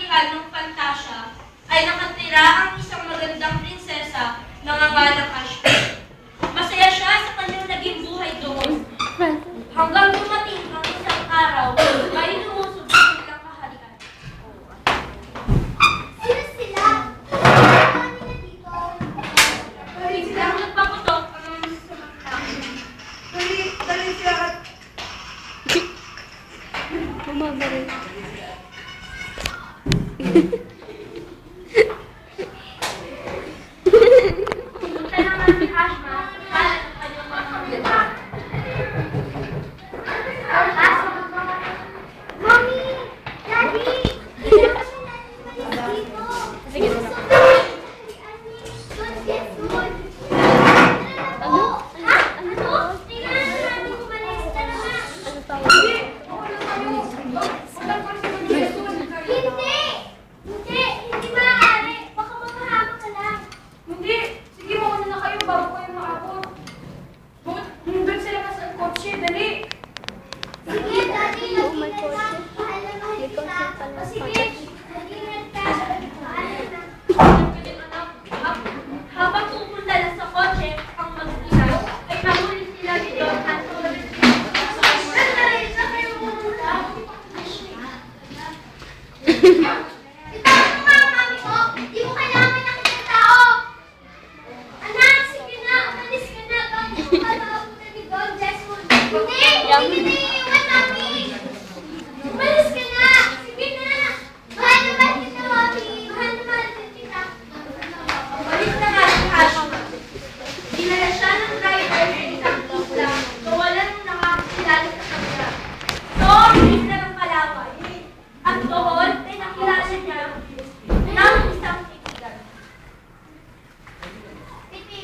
kapihan ng Fantasia ay nakatira ang isang magandang prinsesa na nangangalang Ashma. Masaya siya sa kanyang naging buhay doon. Hanggang dumating ang isang araw, may lumusog sa kanilang kaharian. Sino sila? Ano nila dito? Biglang nagpaputok ang mga sumakta. Dali siya at... Bumabarin. Punta naman si Ashma para sa kanyang mga mga. Mommy! Daddy! Hindi naman natin dito. Sige na. Don't get good. Tara na po. Ha? Ano? Tingnan na natin umalis. Tara na. Ano tawag? Hindi! Hindi! Hindi maaari. Baka mamahamak ka lang. Hindi! Sige, mauna na kayo bago kayo maabot. Doon sila ka sa kotse, dali! Sige, Daddy. Oh, may Mag-ingat ka. kotse. Paalamahan May kita. kotse pala. O sige. Mag-ingat ka. Paalam na. Habang pupunta na sa kotse, ang mag-ina ay nahuli sila ni Don at Sandali, saan kayo pupunta? Ito ang mga mami ko. Di mo kailangan nakita ng tao. Anak, sige na. Umalis ka na. Bakit mo tatawag na ni Don Jesmond? Hindi! Hindi kita iiwan, mami. Umalis ka na. Sige na. Mahal na mahal kita, mami. Mahal na mahal din kita. Walis na nga si Ashma. Dinala siya ng driver sa isang isla na walang nakakilala sa kanya. So, ang isla ng Kalaway. At doon ay nakilala niya ng isang kaibigan. Pipi.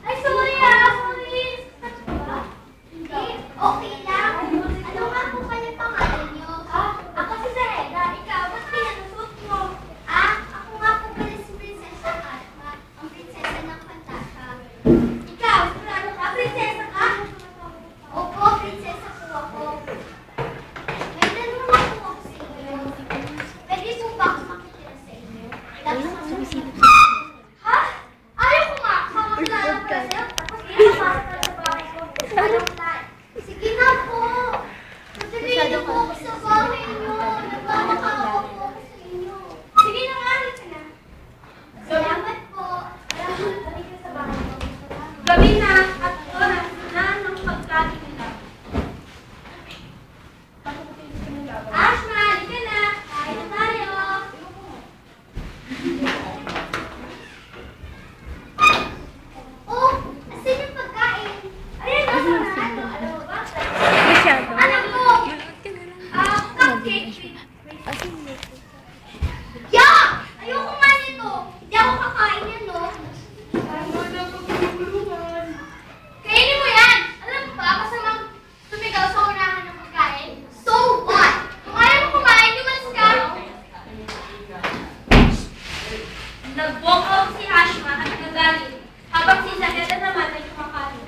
Ay, sorry ah. Sorry. Hindi. Okay lang. Ano nga po pala pangalan niyo? Ako si Zaheda. Ikaw, ba't pinanusot mo? Ako nga po pala si Prinsesa Ashma, ang prinsesa ng Fantasia. Ikaw, sigurado ka? Prinsesa ka? Opo, prinsesa po ako. May tanong lang po ako sa inyo. Pwede po ba ako makikita sa inyo? Ha? Ayaw ko nga. Makakilala ko na sa'yo. Tapos pinapasok ka sa bahay ko. Anong plan? Sige na po. Tutuloy niyo po ako sa bahay niyo. Nagmamakaawa po ako sa inyo. Sige na nga, halika na. Salamat po. Salamat. Halika sa bahay ko. Gabi na at oras na ng pagkain nila. Ashma, halika na. Kain na tayo. Oh, asan yung pagkain? Ayan, nasa ano? Alam mo ba? Masyado. Anak ko! Cupcake. Asin mo. Ya! Ayoko nga nito. Hindi ako kakain yan, no? Tama na pagkakuluhan. Kainin mo yan! Alam mo ba, masamang tumigaw sa unahan ng pagkain? So what? Kung ayaw mo kumain, lumalas ka! Nag-walk out si Ashma at nagalit, habang si Zaheda naman ay kumakain.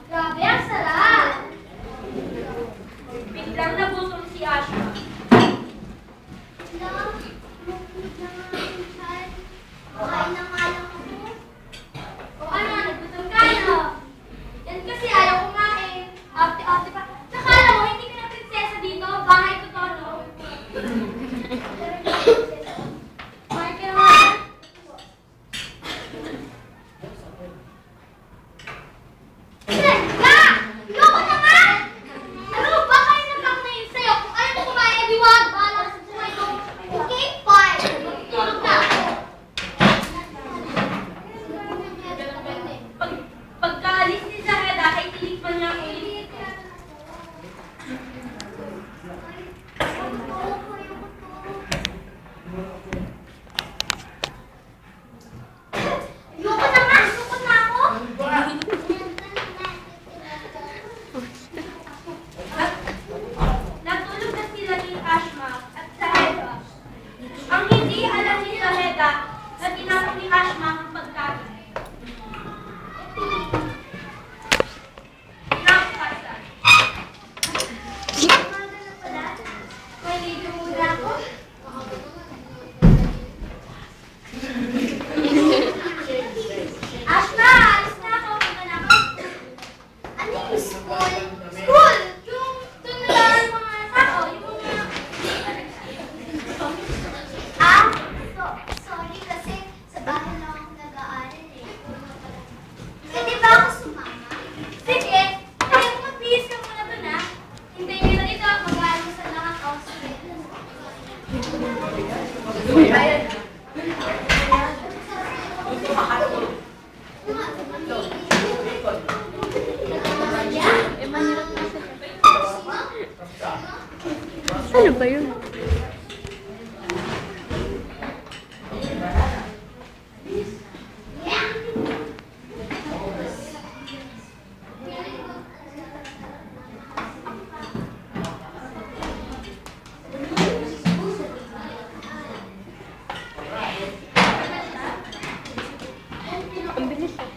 Grabe, ang sarap! Biglang nagutom si Ashma. Alam, kumain na nga lang ako. O ano, nagutom ka na? Yan kasi ayaw kumain. Ate-ate pa. Tsaka alam mo, hindi ka na prinsesa dito. Bahay ko to, no? Kumain ka naman. Ka! Loko na nga! Ano ba kayo nagkakain sa'yo? Kung ayaw mo kumain, di wag. Bahala sa buhay ko. Okay, fine. Matutulog na ako. Eh, mahirap kasi. Ano ba yun? Ang bilis ah.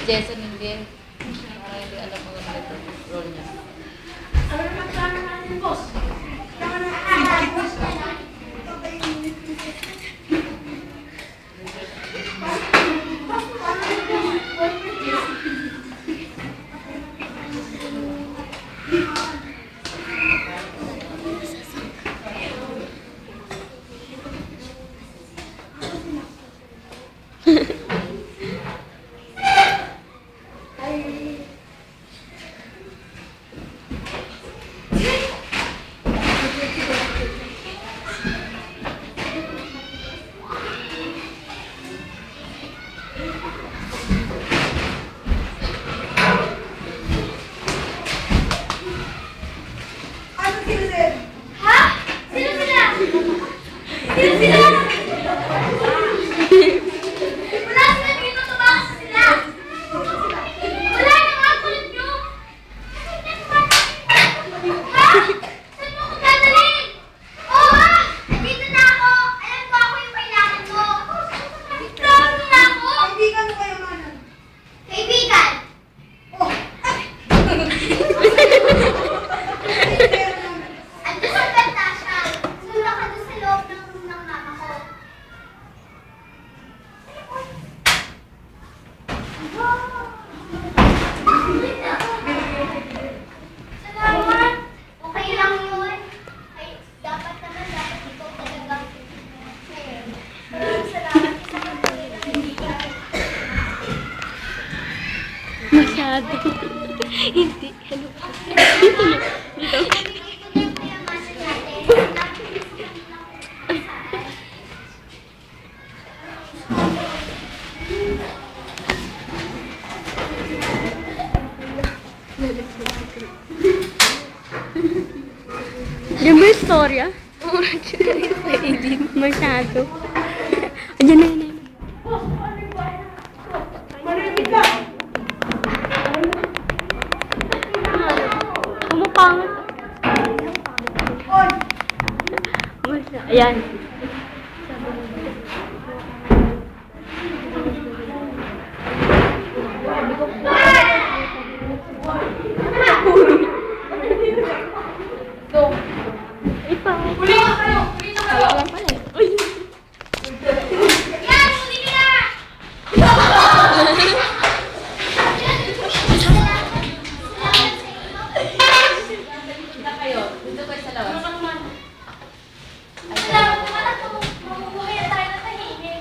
Jason hindi. Parang hindi alam mo ano ito, role niya. Ano naman plano natin, boss? Ha? Sino sila? Sino sila? Wala sila dito, tumakas sila. Wala na nga, kulit nyo. Ha? Saan mo ko dadalhin? Oo ha? Andito na ako. Alam ko ako yung kailangan mo. Tawag na ako. Kaibigan mo kayo, Manan. Kaibigan. Oh, Ando sa Fantasia. Sula ka doon sa loob ng room ng mama ko. Salamat. Okay lang yun. Ay, dapat naman, dapat ikaw talagang salamat sa kaibigan. Masyado. Hindi. Hello. Dito na. Dito. Ibigay ko na yung kayamanan natin. Yan ba yung storya? Masyado. Ayan na yun. manimik ka! Pumapangit. Oy! Ayan. Ipa. Huli na kayo! Huli na kayo! Ayan pala eh. Uy. Yan, huli ka na! Kita kayo. Dito kayo sa labas. Salamat naman at mabubuhay na tayo na tahimik.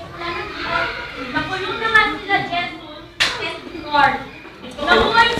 Nakulong na nga sila, Jason. Escort. Nakuha yung